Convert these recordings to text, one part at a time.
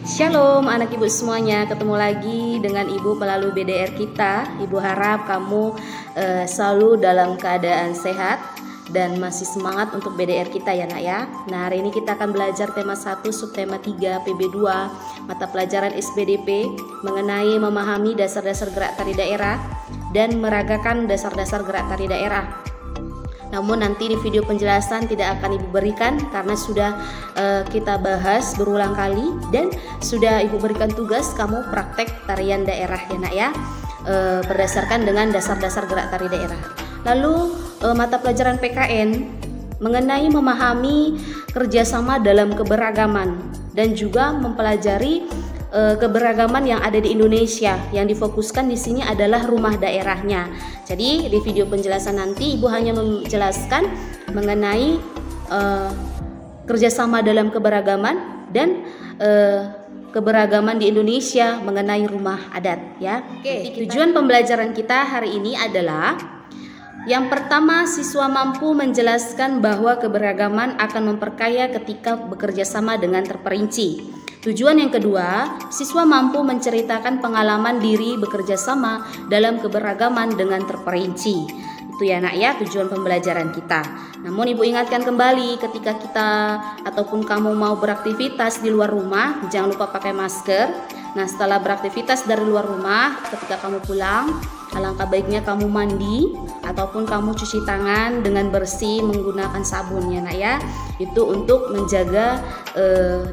Shalom anak ibu semuanya, ketemu lagi dengan ibu melalui BDR kita. Ibu harap kamu selalu dalam keadaan sehat dan masih semangat untuk BDR kita ya nak ya. Nah, hari ini kita akan belajar tema 1 subtema 3 PB2 mata pelajaran SBDP mengenai memahami dasar-dasar gerak tari daerah dan meragakan dasar-dasar gerak tari daerah. Namun nanti di video penjelasan tidak akan ibu berikan karena sudah kita bahas berulang kali dan sudah ibu berikan tugas kamu praktek tarian daerah ya nak ya, berdasarkan dengan dasar-dasar gerak tari daerah. Lalu mata pelajaran PKN mengenai memahami kerjasama dalam keberagaman dan juga mempelajari keberagaman yang ada di Indonesia. Yang difokuskan di sini adalah rumah daerahnya. Jadi di video penjelasan nanti ibu hanya menjelaskan mengenai kerjasama dalam keberagaman dan keberagaman di Indonesia mengenai rumah adat ya. Oke, tujuan pembelajaran kita hari ini adalah yang pertama, siswa mampu menjelaskan bahwa keberagaman akan memperkaya ketika bekerja sama dengan terperinci. Tujuan yang kedua, siswa mampu menceritakan pengalaman diri bekerja sama dalam keberagaman dengan terperinci. Itu ya nak ya, tujuan pembelajaran kita. Namun ibu ingatkan kembali, ketika kita ataupun kamu mau beraktivitas di luar rumah, jangan lupa pakai masker. Nah, setelah beraktivitas dari luar rumah, ketika kamu pulang, alangkah baiknya kamu mandi ataupun kamu cuci tangan dengan bersih menggunakan sabun ya nak ya. Itu untuk menjaga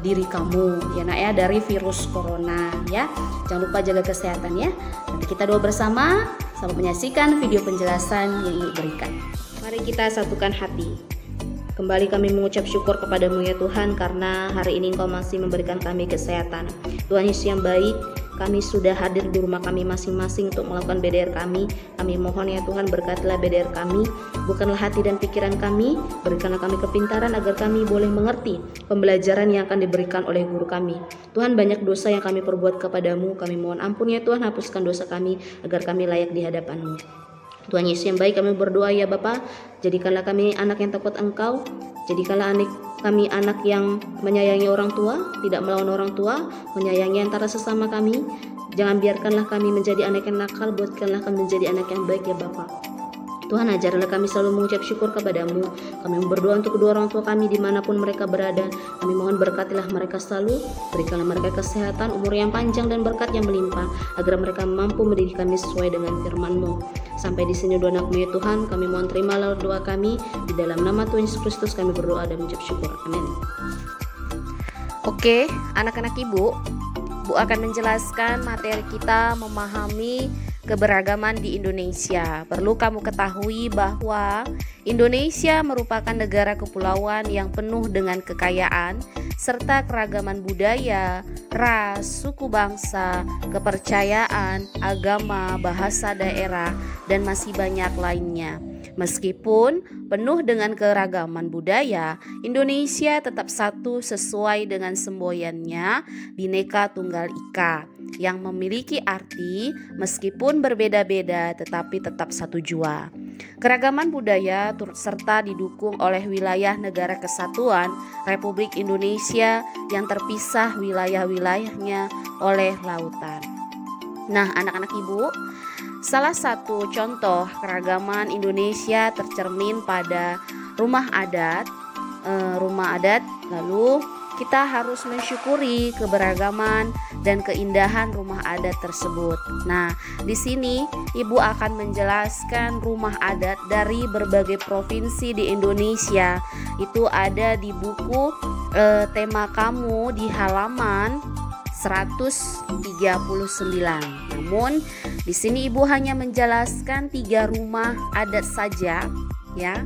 diri kamu ya nak ya dari virus corona ya. Jangan lupa jaga kesehatan ya. Nanti kita doa bersama sambil menyaksikan video penjelasan yang ibu berikan. Mari kita satukan hati. Kembali kami mengucap syukur kepadamu ya Tuhan, karena hari ini Engkau masih memberikan kami kesehatan. Tuhan Yesus yang baik, kami sudah hadir di rumah kami masing-masing untuk melakukan BDR kami. Kami mohon ya Tuhan, berkatilah BDR kami, bukanlah hati dan pikiran kami, berikanlah kami kepintaran agar kami boleh mengerti pembelajaran yang akan diberikan oleh guru kami. Tuhan, banyak dosa yang kami perbuat kepadamu, kami mohon ampun ya Tuhan, hapuskan dosa kami agar kami layak di hadapan-Mu. Tuhan Yesus yang baik, kami berdoa ya Bapa, jadikanlah kami anak yang takut Engkau, jadikanlah kami anak yang menyayangi orang tua, tidak melawan orang tua, menyayangi antara sesama kami. Jangan biarkanlah kami menjadi anak yang nakal, buatkanlah kami menjadi anak yang baik ya Bapa. Tuhan, ajarlah kami selalu mengucap syukur kepadamu. Kami berdoa untuk kedua orang tua kami dimanapun mereka berada. Kami mohon berkatilah mereka selalu, berikanlah mereka kesehatan, umur yang panjang dan berkat yang melimpah, agar mereka mampu mendidik kami sesuai dengan firman-Mu. Sampai di sini doa anakmu ya Tuhan, kami mohon terimalah doa kami, di dalam nama Tuhan Yesus Kristus kami berdoa dan mengucap syukur. Amin. Oke, anak-anak ibu akan menjelaskan materi kita memahami keberagaman di Indonesia. Perlu kamu ketahui bahwa Indonesia merupakan negara kepulauan yang penuh dengan kekayaan serta keragaman budaya, ras, suku bangsa, kepercayaan, agama, bahasa daerah, dan masih banyak lainnya. Meskipun penuh dengan keragaman budaya, Indonesia tetap satu sesuai dengan semboyannya Bhinneka Tunggal Ika, yang memiliki arti meskipun berbeda-beda tetapi tetap satu jua. Keragaman budaya turut serta didukung oleh wilayah Negara Kesatuan Republik Indonesia yang terpisah wilayah-wilayahnya oleh lautan. Nah, anak-anak ibu, salah satu contoh keragaman Indonesia tercermin pada rumah adat. Lalu kita harus mensyukuri keberagaman dan keindahan rumah adat tersebut. Nah, di sini ibu akan menjelaskan rumah adat dari berbagai provinsi di Indonesia. Itu ada di buku tema kamu di halaman 139. Namun di sini ibu hanya menjelaskan 3 rumah adat saja ya.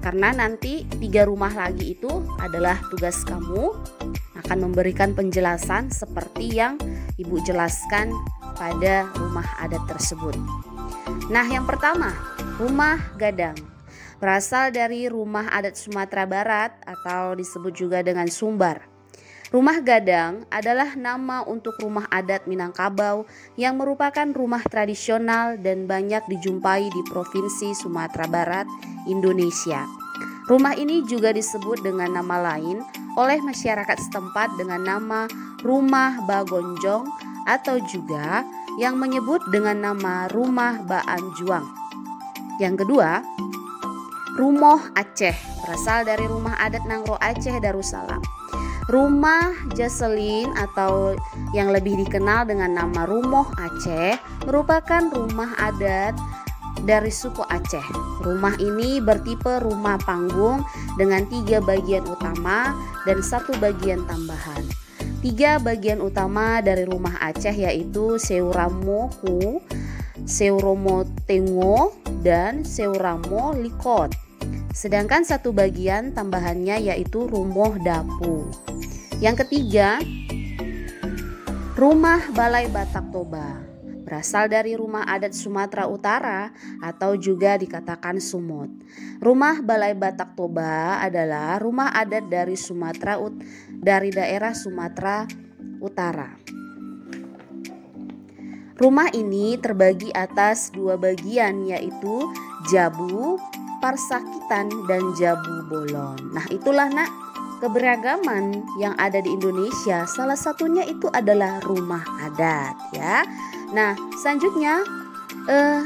Karena nanti 3 rumah lagi itu adalah tugas kamu akan memberikan penjelasan seperti yang ibu jelaskan pada rumah adat tersebut. Nah, yang pertama, rumah gadang. Berasal dari rumah adat Sumatera Barat atau disebut juga dengan Sumbar. Rumah gadang adalah nama untuk rumah adat Minangkabau yang merupakan rumah tradisional dan banyak dijumpai di Provinsi Sumatera Barat, Indonesia. Rumah ini juga disebut dengan nama lain oleh masyarakat setempat dengan nama Rumah Bagonjong atau juga yang menyebut dengan nama Rumah Baan Juang. Yang kedua, Rumoh Aceh, berasal dari rumah adat Nangro Aceh Darussalam. Rumah Jaselin atau yang lebih dikenal dengan nama Rumoh Aceh merupakan rumah adat dari suku Aceh. Rumah ini bertipe rumah panggung dengan 3 bagian utama dan 1 bagian tambahan. 3 bagian utama dari rumah Aceh yaitu Seuramo Hu, Seuromo Tengo, dan Seuramo Likot. Sedangkan 1 bagian tambahannya yaitu Rumoh Dapu. Yang ketiga, Rumah Balai Batak Toba, berasal dari rumah adat Sumatera Utara atau juga dikatakan Sumut. Rumah Balai Batak Toba adalah rumah adat dari daerah Sumatera Utara. Rumah ini terbagi atas 2 bagian yaitu Jabu Parsakitan dan Jabu Bolon. Nah, itulah nak keberagaman yang ada di Indonesia. Salah satunya itu adalah rumah adat ya. Nah, selanjutnya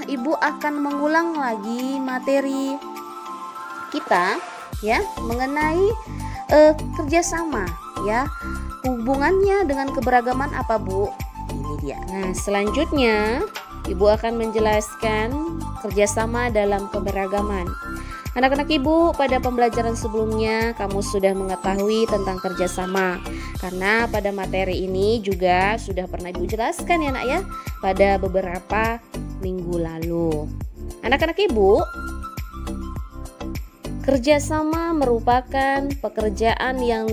Ibu akan mengulang lagi materi kita ya mengenai kerjasama ya. Hubungannya dengan keberagaman apa, Bu? Ini dia. Nah, selanjutnya Ibu akan menjelaskan kerjasama dalam keberagaman. Anak-anak Ibu, pada pembelajaran sebelumnya kamu sudah mengetahui tentang kerjasama. Karena pada materi ini juga sudah pernah Ibu jelaskan ya nak ya, pada beberapa minggu lalu. Anak-anak Ibu, kerjasama merupakan pekerjaan yang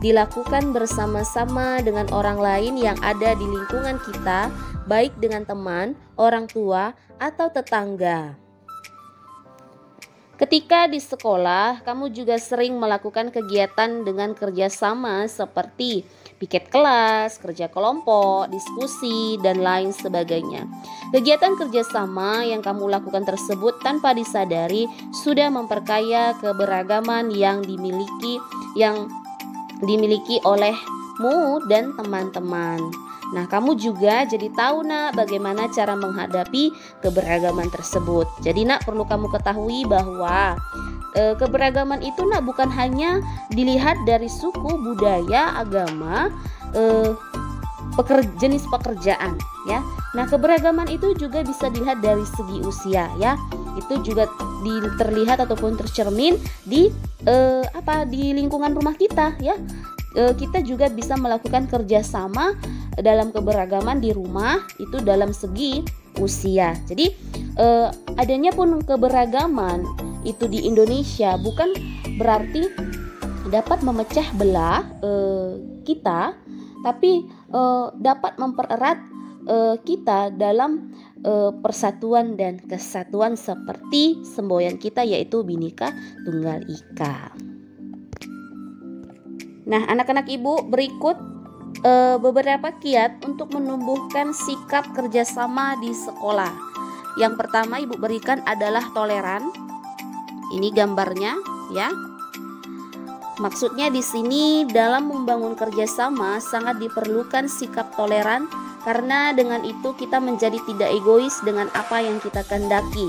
dilakukan bersama-sama dengan orang lain yang ada di lingkungan kita, baik dengan teman, orang tua, atau tetangga. Ketika di sekolah, kamu juga sering melakukan kegiatan dengan kerjasama seperti piket kelas, kerja kelompok, diskusi, dan lain sebagainya. Kegiatan kerjasama yang kamu lakukan tersebut tanpa disadari sudah memperkaya keberagaman yang dimiliki olehmu dan teman-teman. Nah, kamu juga jadi tahu nak bagaimana cara menghadapi keberagaman tersebut. Jadi nak perlu kamu ketahui bahwa keberagaman itu nak bukan hanya dilihat dari suku, budaya, agama, jenis pekerjaan ya. Nah, keberagaman itu juga bisa dilihat dari segi usia ya. Itu juga terlihat ataupun tercermin di lingkungan rumah kita ya. Kita juga bisa melakukan kerjasama dalam keberagaman di rumah itu dalam segi usia. Jadi adanya pun keberagaman itu di Indonesia bukan berarti dapat memecah belah kita, tapi dapat mempererat kita dalam persatuan dan kesatuan seperti semboyan kita yaitu Bhinneka Tunggal Ika. Nah, anak-anak Ibu, berikut beberapa kiat untuk menumbuhkan sikap kerjasama di sekolah. Yang pertama Ibu berikan adalah toleran. Ini gambarnya ya. Maksudnya di sini dalam membangun kerjasama sangat diperlukan sikap toleran, karena dengan itu kita menjadi tidak egois dengan apa yang kita kehendaki.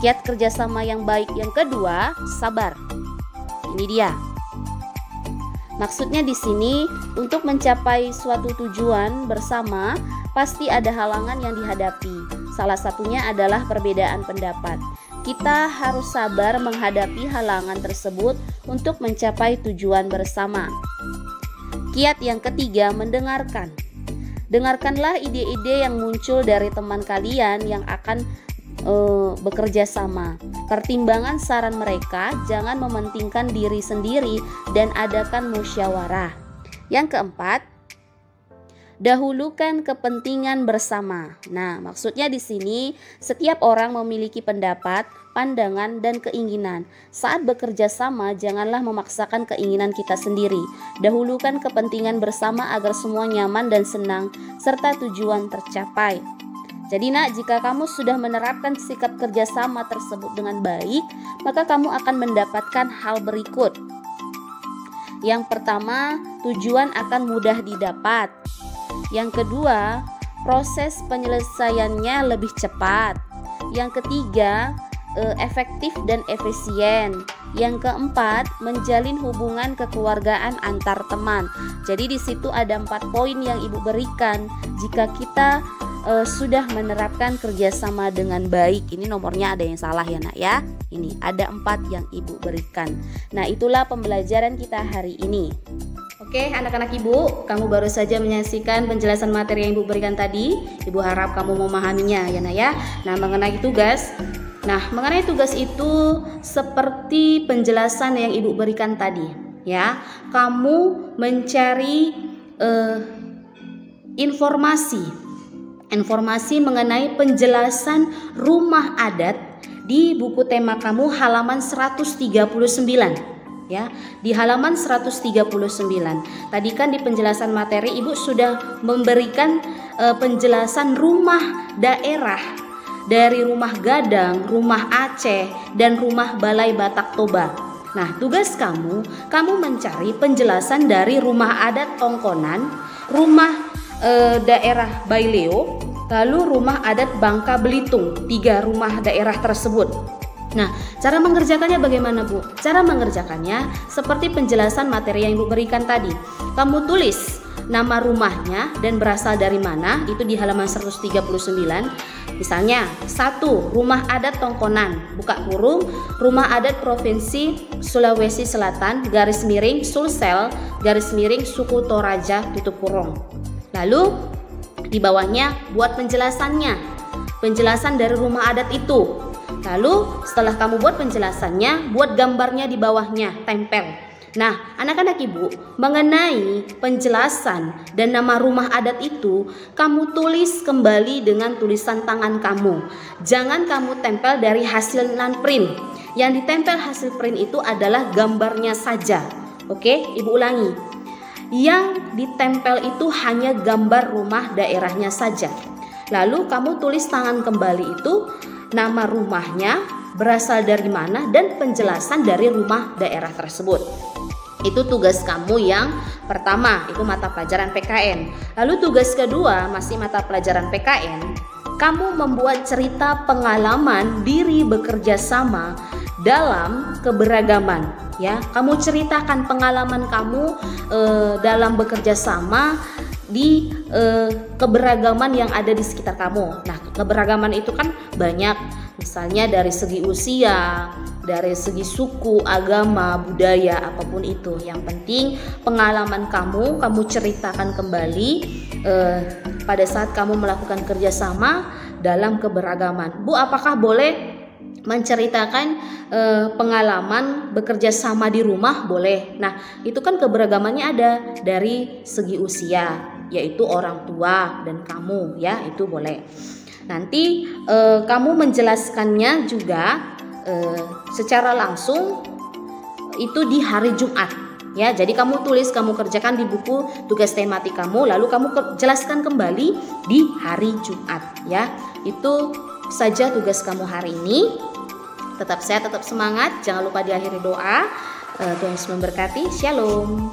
Kiat kerjasama yang baik yang kedua, sabar. Ini dia. Maksudnya di sini untuk mencapai suatu tujuan bersama pasti ada halangan yang dihadapi. Salah satunya adalah perbedaan pendapat. Kita harus sabar menghadapi halangan tersebut untuk mencapai tujuan bersama. Kiat yang ketiga, mendengarkan. Dengarkanlah ide-ide yang muncul dari teman kalian yang akan bekerja sama. Pertimbangan saran mereka, jangan mementingkan diri sendiri dan adakan musyawarah. Yang keempat, dahulukan kepentingan bersama. Nah, maksudnya di sini setiap orang memiliki pendapat, pandangan, dan keinginan. Saat bekerja sama, janganlah memaksakan keinginan kita sendiri. Dahulukan kepentingan bersama agar semua nyaman dan senang serta tujuan tercapai. Jadi nak, jika kamu sudah menerapkan sikap kerjasama tersebut dengan baik, maka kamu akan mendapatkan hal berikut. Yang pertama, tujuan akan mudah didapat. Yang kedua, proses penyelesaiannya lebih cepat. Yang ketiga, efektif dan efisien. Yang keempat, menjalin hubungan kekeluargaan antar teman. Jadi di situ ada 4 poin yang Ibu berikan. Jika kita sudah menerapkan kerjasama dengan baik, ini nomornya ada yang salah ya nak ya. Ini ada 4 yang Ibu berikan. Nah, itulah pembelajaran kita hari ini. Oke, anak-anak Ibu, kamu baru saja menyaksikan penjelasan materi yang Ibu berikan tadi. Ibu harap kamu memahaminya ya nak ya. Nah, mengenai tugas itu seperti penjelasan yang Ibu berikan tadi ya. Kamu mencari informasi mengenai penjelasan rumah adat di buku tema kamu halaman 139 ya. Di halaman 139. Tadi kan di penjelasan materi Ibu sudah memberikan penjelasan rumah daerah dari rumah Gadang, rumah Aceh, dan rumah Balai Batak Toba. Nah, tugas kamu mencari penjelasan dari rumah adat Tongkonan, rumah daerah Baileo, lalu rumah adat Bangka Belitung, 3 rumah daerah tersebut. Nah, cara mengerjakannya bagaimana Bu? Cara mengerjakannya seperti penjelasan materi yang Ibu berikan tadi. Kamu tulis nama rumahnya dan berasal dari mana, itu di halaman 139. Misalnya 1. Rumah adat Tongkonan, buka kurung, rumah adat Provinsi Sulawesi Selatan, garis miring Sulsel, garis miring suku Toraja, tutup kurung. Lalu di bawahnya buat penjelasannya, penjelasan dari rumah adat itu. Lalu setelah kamu buat penjelasannya, buat gambarnya di bawahnya, tempel. Nah, anak-anak Ibu, mengenai penjelasan dan nama rumah adat itu, kamu tulis kembali dengan tulisan tangan kamu. Jangan kamu tempel dari hasil non-print. Yang ditempel hasil print itu adalah gambarnya saja. Oke, Ibu ulangi. Yang ditempel itu hanya gambar rumah daerahnya saja. Lalu kamu tulis tangan kembali itu nama rumahnya, berasal dari mana, dan penjelasan dari rumah daerah tersebut. Itu tugas kamu yang pertama, itu mata pelajaran PKN. Lalu tugas kedua, masih mata pelajaran PKN, kamu membuat cerita pengalaman diri bekerja sama dalam keberagaman ya. Kamu ceritakan pengalaman kamu dalam bekerja sama di keberagaman yang ada di sekitar kamu. Nah, keberagaman itu kan banyak, misalnya dari segi usia, dari segi suku, agama, budaya, apapun itu. Yang penting pengalaman kamu ceritakan kembali pada saat kamu melakukan kerjasama dalam keberagaman. Bu, apakah boleh menceritakan pengalaman bekerja sama di rumah? Boleh. Nah, itu kan keberagamannya ada dari segi usia, yaitu orang tua dan kamu ya, itu boleh. Nanti kamu menjelaskannya juga secara langsung itu di hari Jumat ya. Jadi kamu tulis, kamu kerjakan di buku tugas tematik kamu, lalu kamu jelaskan kembali di hari Jumat ya. Itu saja tugas kamu hari ini. Tetap sehat, tetap semangat, jangan lupa diakhiri doa. Tuhan Yesus memberkati. Shalom.